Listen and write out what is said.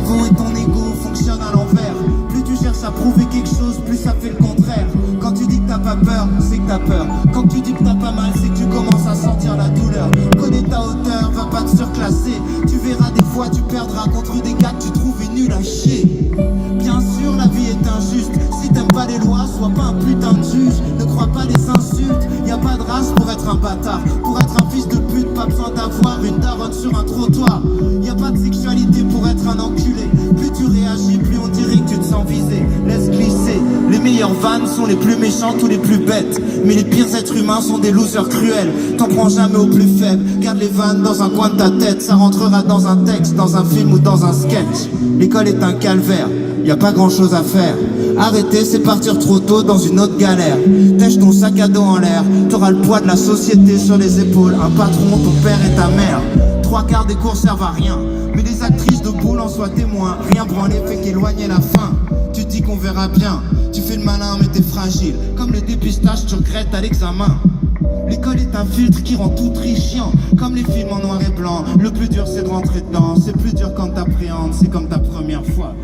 cerveau et ton ego fonctionnent à l'envers. Plus tu cherches à prouver quelque chose, plus ça fait le contraire. Quand tu dis que t'as pas peur, c'est que t'as peur. Quand tu dis que t'as pas mal, c'est que tu commences à sentir la douleur. Connais ta hauteur, va pas te surclasser. Tu verras des fois tu perdras contre des gars que tu trouvais nuls à chier. Bien sûr la vie est injuste. Si t'aimes pas les lois, sois pas un putain de juge. Ne crois pas les insultes. Y a pas de race pour être un bâtard. Pour être un fils de pute, pas besoin d'avoir une daronne sur un trottoir. Y a pas de sexualité pour être un enculé. Plus tu réagis, plus on dirait que tu te sens visé. Laisse glisser. Les meilleures vannes sont les plus méchantes ou les plus bêtes. Mais les pires êtres humains sont des losers cruels. T'en prends jamais au plus faible. Garde les vannes dans un coin de ta tête. Ça rentrera dans un texte, dans un film ou dans un sketch. L'école est un calvaire. Y a pas grand chose à faire. Arrêter, c'est partir trop tôt dans une autre galère. Tèche ton sac à dos en l'air. T'auras le poids de la société sur les épaules. Un patron, ton père et ta mère. 3/4 des cours servent à rien. Mais les actrices de boule en soient témoins. Rien branler fait qu'éloigner la fin. Tu dis qu'on verra bien. Tu fais le malin mais t'es fragile. Comme le dépistage, tu regrettes à l'examen. L'école est un filtre qui rend tout très chiant. Comme les films en noir et blanc. Le plus dur c'est de rentrer dedans. C'est plus dur quand t'appréhendes. C'est comme ta première fois.